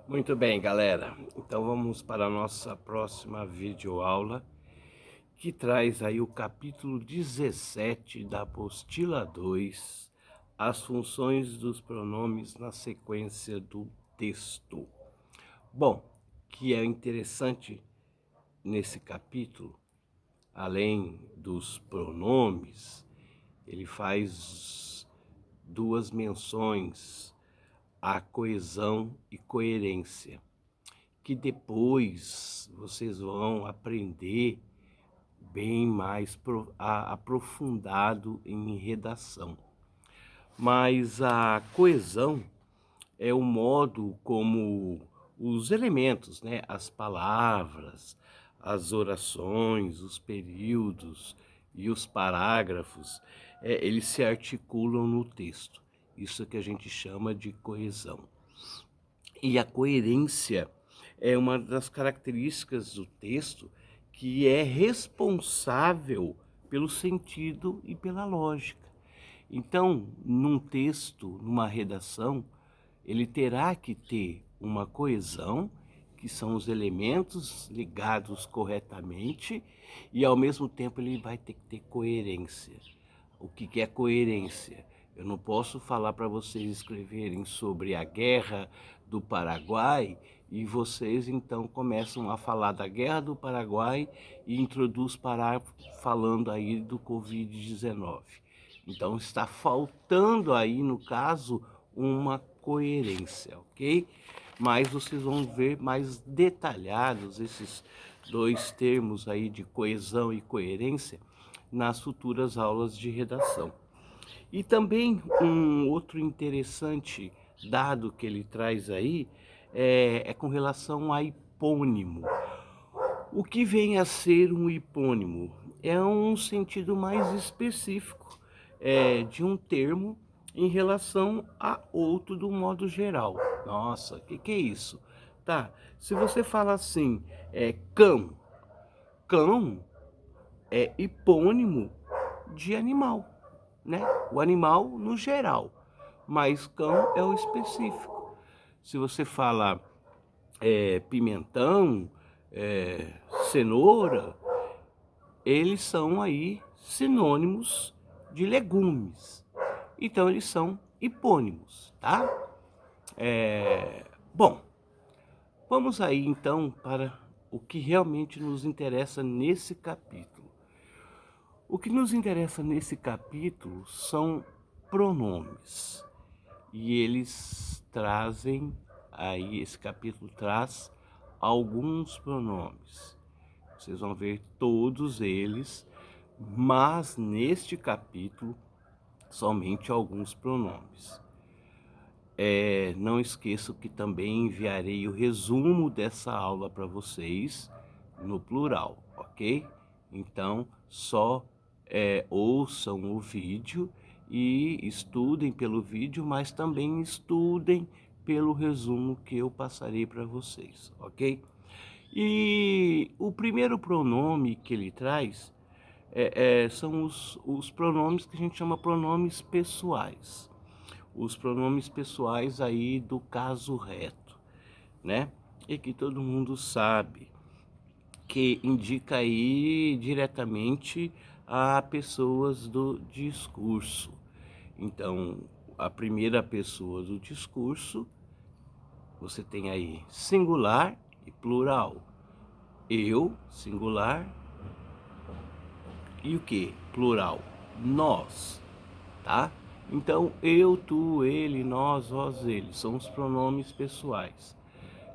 Muito bem, galera. Então vamos para a nossa próxima videoaula, que traz aí o capítulo 17 da apostila 2, as funções dos pronomes na sequência do texto. Bom, que é interessante nesse capítulo, além dos pronomes, ele faz duas menções à coesão e coerência, que depois vocês vão aprender bem mais aprofundado em redação. Mas a coesão é o modo como os elementos, né, as palavras, as orações, os períodos e os parágrafos, eles se articulam no texto. Isso que a gente chama de coesão. E a coerência é uma das características do texto que é responsável pelo sentido e pela lógica. Então, num texto, numa redação, ele terá que ter uma coesão, que são os elementos ligados corretamente, e ao mesmo tempo ele vai ter que ter coerência. O que é coerência? Eu não posso falar para vocês escreverem sobre a guerra do Paraguai e vocês então começam a falar da guerra do Paraguai e introduz parágrafo falando aí do Covid-19. Então está faltando aí, no caso, uma coerência, ok? Mas vocês vão ver mais detalhados esses dois termos aí de coesão e coerência nas futuras aulas de redação. E também um outro interessante dado que ele traz aí é com relação a hipônimo. O que vem a ser um hipônimo? É um sentido mais específico de um termo em relação a outro do modo geral. Nossa, o que é isso? Tá, se você fala assim, cão, cão é hipônimo de animal, né? O animal no geral, mas cão é o específico. Se você fala pimentão, cenoura, eles são aí sinônimos de legumes. Então eles são hipônimos, tá? Bom, vamos aí então para o que realmente nos interessa nesse capítulo. O que nos interessa nesse capítulo são pronomes. E eles trazem, aí esse capítulo traz alguns pronomes. Vocês vão ver todos eles, mas neste capítulo somente alguns pronomes. Não esqueçam que também enviarei o resumo dessa aula para vocês no plural, ok? Então, só ouçam o vídeo e estudem pelo vídeo, mas também estudem pelo resumo que eu passarei para vocês, ok? E o primeiro pronome que ele traz são os pronomes que a gente chama pronomes pessoais. Os pronomes pessoais aí do caso reto, né? E que todo mundo sabe, que indica aí diretamente a pessoas do discurso. Então, a primeira pessoa do discurso, você tem aí singular e plural. Eu, singular, e o que? Plural. Nós, tá? Então, eu, tu, ele, nós, vós, ele, são os pronomes pessoais.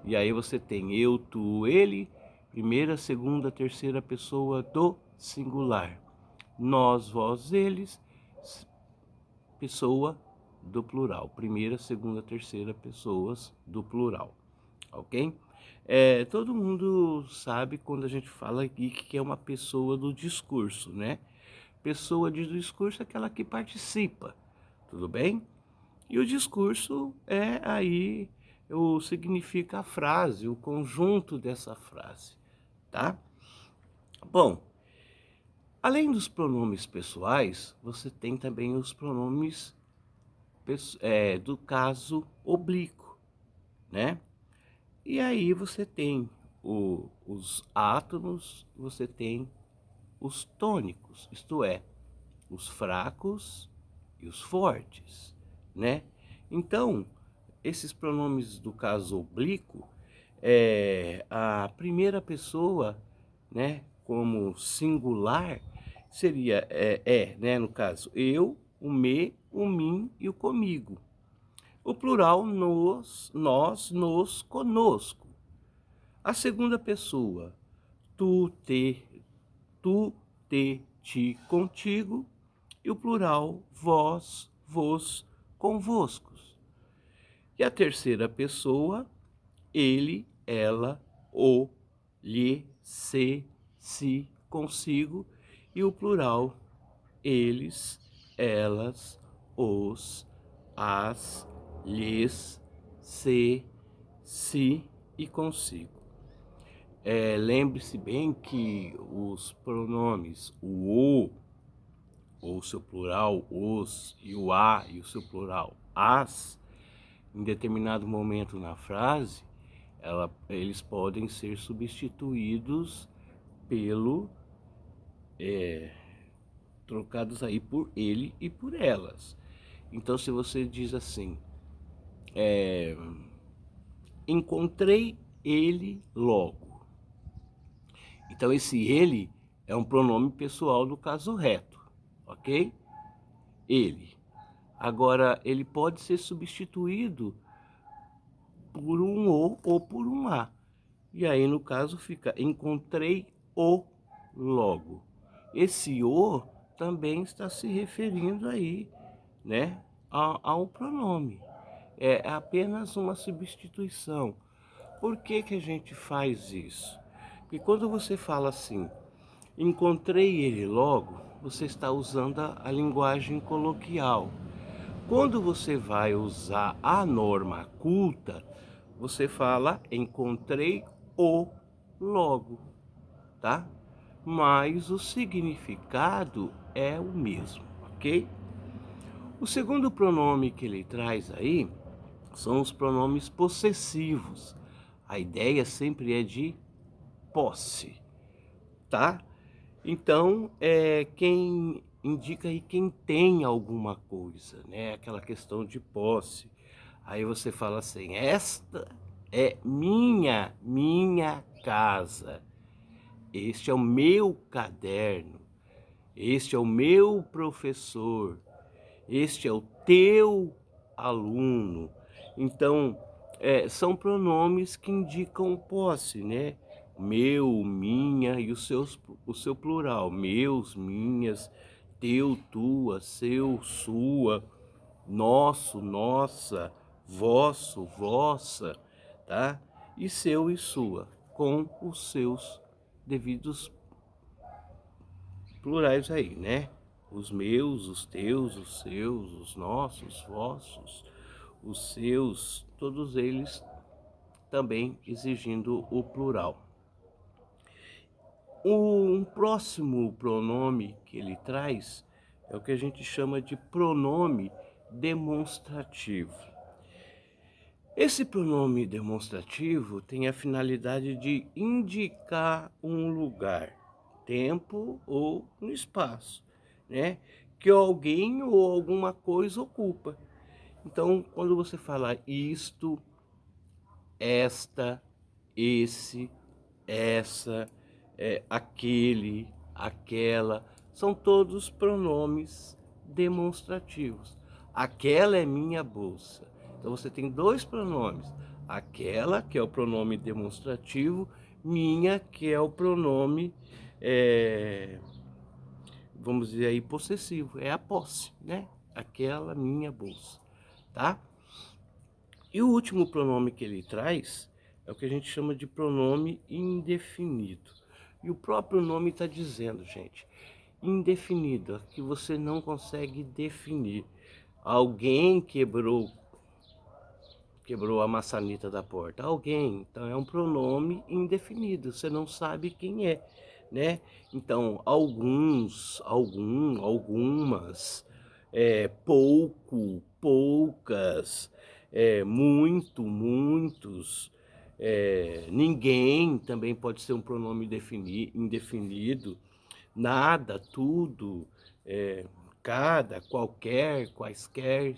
E aí você tem eu, tu, ele, primeira, segunda, terceira pessoa do singular. Nós, vós, eles, pessoa do plural. Primeira, segunda, terceira pessoas do plural. Ok? Todo mundo sabe quando a gente fala aqui que é uma pessoa do discurso, né? Pessoa de discurso é aquela que participa, tudo bem? E o discurso significa a frase, o conjunto dessa frase, tá? Bom, além dos pronomes pessoais, você tem também os pronomes do caso oblíquo, né? E aí você tem os átomos, você tem os tônicos, isto é, os fracos e os fortes, né? Então, esses pronomes do caso oblíquo, a primeira pessoa, né, como singular, seria, né, no caso, eu, o me, o mim e o comigo. O plural, nos, nós, nos, conosco. A segunda pessoa, tu, te, ti, contigo. E o plural, vós, vos, convoscos. E a terceira pessoa, ele, ela, o, lhe, se, si, consigo. E o plural, eles, elas, os, as, lhes, se, si e consigo. Lembre-se bem que os pronomes, o, ou seu plural, os, e o a, e o seu plural, as, em determinado momento na frase, eles podem ser substituídos pelo, trocados aí por ele e por elas. Então, se você diz assim, encontrei ele logo. Então, esse ele é um pronome pessoal do caso reto, ok? Ele. Agora, ele pode ser substituído por um ou por um a. E aí, no caso, fica encontrei o logo. Esse o também está se referindo aí, né, a um pronome. É apenas uma substituição. Por que que a gente faz isso? Porque quando você fala assim, encontrei ele logo, você está usando a linguagem coloquial. Quando você vai usar a norma culta, você fala encontrei o logo, tá? Mas o significado é o mesmo, ok? O segundo pronome que ele traz aí são os pronomes possessivos. A ideia sempre é de posse, tá? Então, quem indica aí quem tem alguma coisa, né? Aquela questão de posse. Aí você fala assim, esta é minha casa. Este é o meu caderno. Este é o meu professor. Este é o teu aluno. Então, são pronomes que indicam posse, né? Meu, minha e o seu plural. Meus, minhas, teu, tua, seu, sua, nosso, nossa, vosso, vossa, tá? E seu e sua, com os seus devidos plurais aí, né? Os meus, os teus, os seus, os nossos, vossos, os seus, todos eles também exigindo o plural. Um próximo pronome que ele traz é o que a gente chama de pronome demonstrativo. Esse pronome demonstrativo tem a finalidade de indicar um lugar, tempo ou no espaço, né? Que alguém ou alguma coisa ocupa. Então, quando você fala isto, esta, esse, essa, aquele, aquela, são todos pronomes demonstrativos. Aquela é minha bolsa. Então você tem dois pronomes. Aquela, que é o pronome demonstrativo, minha, que é o pronome, vamos dizer aí, possessivo. É a posse, né? Aquela minha bolsa, tá? E o último pronome que ele traz é o que a gente chama de pronome indefinido. E o próprio nome está dizendo, gente, indefinido, que você não consegue definir. Alguém quebrou a maçaneta da porta. Alguém, então é um pronome indefinido, você não sabe quem é, né? Então, alguns, algumas, pouco, poucas, muito, muitos, ninguém também pode ser um pronome indefinido, nada, tudo, cada, qualquer, quaisquer.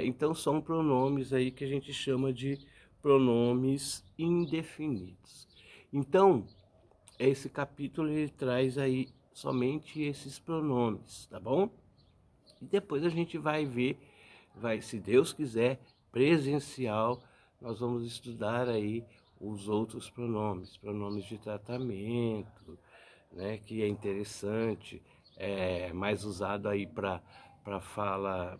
Então são pronomes aí que a gente chama de pronomes indefinidos. Então, esse capítulo ele traz aí somente esses pronomes, tá bom? E depois a gente vai ver, se Deus quiser, presencial, nós vamos estudar aí os outros pronomes de tratamento, né, que é interessante, mais usado aí para fala,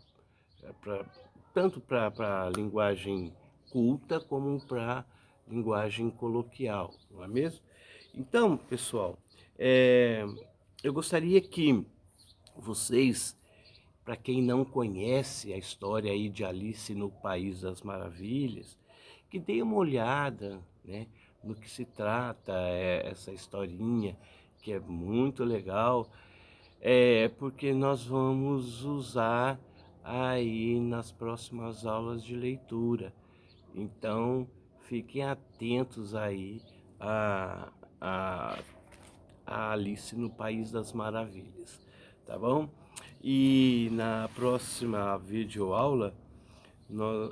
pra, tanto para linguagem culta como para linguagem coloquial, não é mesmo? Então, pessoal, eu gostaria que vocês, para quem não conhece a história aí de Alice no País das Maravilhas, que dê uma olhada, né, no que se trata essa historinha, que é muito legal, porque nós vamos usar aí nas próximas aulas de leitura. Então, fiquem atentos aí a, a, a Alice no País das Maravilhas, tá bom? E na próxima videoaula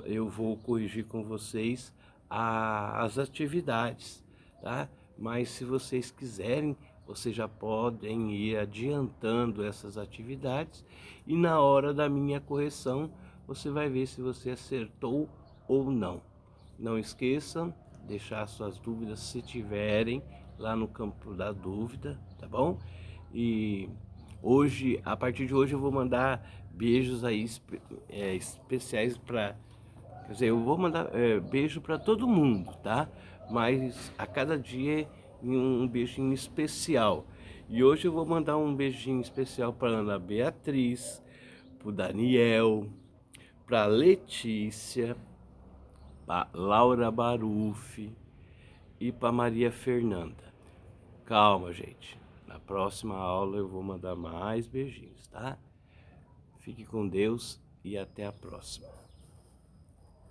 eu vou corrigir com vocês as atividades, tá? Mas se vocês quiserem, vocês já podem ir adiantando essas atividades e na hora da minha correção você vai ver se você acertou ou não. Não esqueçam, deixar suas dúvidas se tiverem lá no campo da dúvida, tá bom? E hoje, a partir de hoje eu vou mandar beijos aí especiais para, quer dizer, eu vou mandar beijo para todo mundo, tá? Mas a cada dia um beijinho especial. E hoje eu vou mandar um beijinho especial para Ana Beatriz, para Daniel, para Letícia, para Laura Baruffi e para Maria Fernanda. Calma, gente. Na próxima aula eu vou mandar mais beijinhos, tá? Fique com Deus e até a próxima.